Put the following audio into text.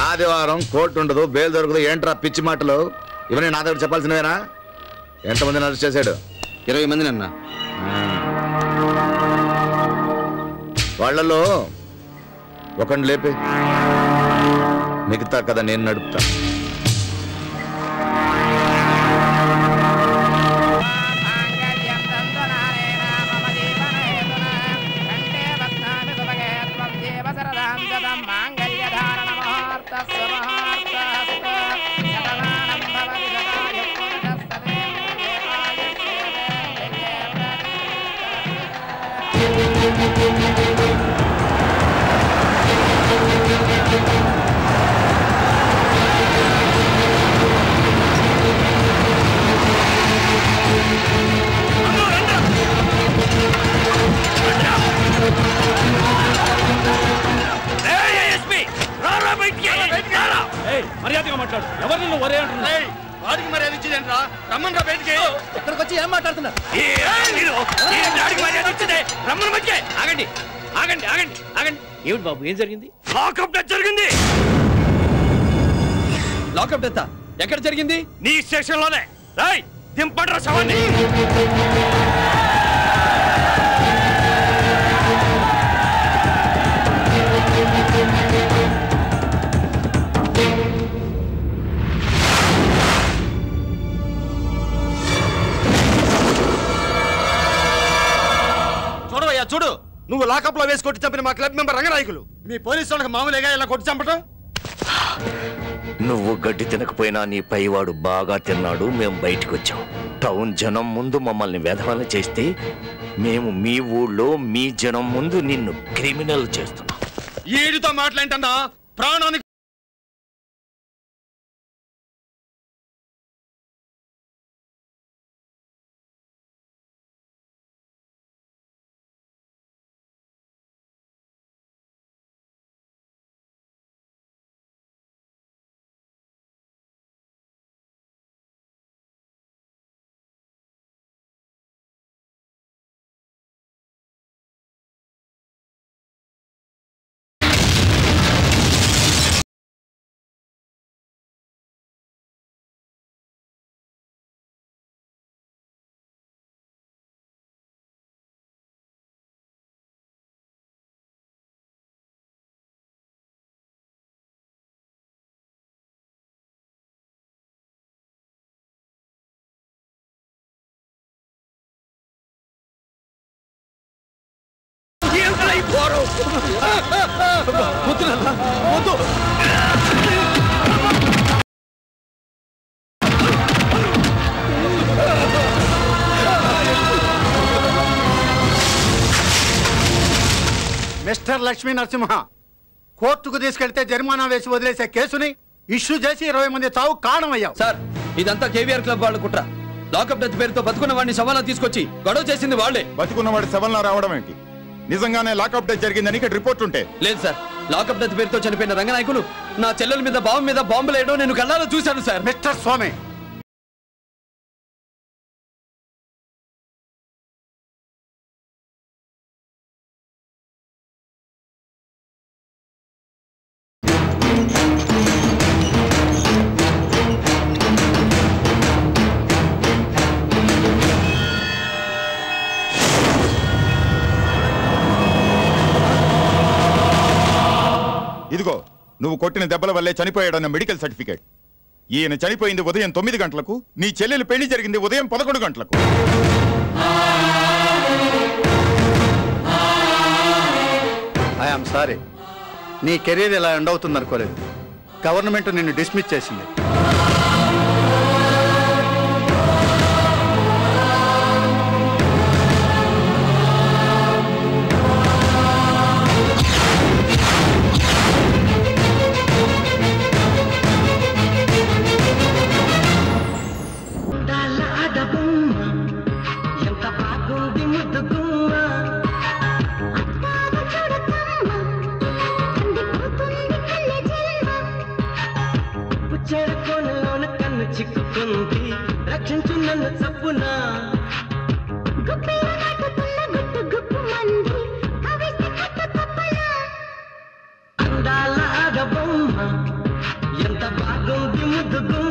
ఆదివారం కోర్టు ఉండదు, బెయిల్ దొరకదు. ఏంట్రా పిచ్చి మాటలు ఇవన్నీ నా దగ్గర చెప్పాల్సినవేనా? ఎంతమందిని అరెస్ట్ చేశాడు? 20 మందిని అన్నా. వాళ్ళలో ఒకరిని లేపి, మిగతా కదా నేను నడుపుతా. మర్యాదగా మాట్లాడు. ఎవరు నువ్వు ఒరే అంటున్నావు? వాడికి మర్యాద ఇచ్చేదేంట్రా? రమ్మని బయటికి. ఇక్కడికి వచ్చి ఏం మాట్లాడుతున్నారు? రమ్మని బయటికి. ఆగండి ఆగండి ఆగండి ఆగండి. ఏమిటి బాబు, ఏం జరిగింది? లాకప్ డెత్ జరిగింది. లాకప్ డెత్ ఎక్కడ జరిగింది? నీ స్టేషన్ లోనే. రాయ్ దింపండ్రా శవాన్ని. చూడవయ్యా చూడు, నువ్వు లాకప్ లో వేసి కొట్టి చంపిన మా క్లబ్ మెంబర్ రంగనాయకులు. మీ పోలీసు వాళ్ళకి మామూలుగా ఇలా కొట్టి చంపటం? నువ్వు గడ్డి తినకపోయినా నీ పైవాడు బాగా తిన్నాడు. మేము బయటకు వచ్చాం. టౌన్ జనం ముందు మమ్మల్ని వెధవన చేస్తే మేము మీ ఊళ్ళో మీ జనం ముందు నిన్ను క్రిమినల్ చేస్తున్నాం. ఈడితో మాట్లాంటన్నా ప్రాణానికి. మిస్టర్ లక్ష్మీ నరసింహ, కోర్టుకు తీసుకెళ్తే జరిమానా వేసి వదిలేసే కేసుని ఇష్యూ చేసి 20 మంది చావు కారణమయ్యావు. సార్ ఇదంతా కేవీఆర్ క్లబ్ వాళ్ళు కుట్ర. లాకప్ డెత్ పేరుతో బతుకున్న వాడిని సవాలా తీసుకొచ్చి గొడవ చేసింది వాళ్లే. బతుకున్నవాడి సవాల్లా రావడం ఏంటి? నిజంగానే లాకప్ డెత్ జరిగిందని ఇక్కడ రిపోర్ట్ ఉంటే? లేదు సార్, లాకప్ డెత్ పేరుతో చనిపోయిన రంగనాయకులు నా చెల్లెల మీద బావ మీద బాంబులు వేయడం నేను కళ్ళారా చూశాను సార్. మిస్టర్ స్వామి, ఇదిగో నువ్వు కొట్టిన దెబ్బల వల్లే చనిపోయాడన్న మెడికల్ సర్టిఫికేట్. ఈయన చనిపోయింది ఉదయం 9 గంటలకు, నీ చెల్లెలు పెళ్లి జరిగింది ఉదయం 11 గంటలకు. ఐఎమ్ సారీ, నీ కెరీర్ ఇలా ఎండ్ అవుతుంది అనుకోలేదు. గవర్నమెంట్ నిన్ను డిస్మిస్ చేసింది. చిక్కుకుంది రక్షించు నన్ను చప్పునా అందాల ఆగబొమ్మ ముద్దు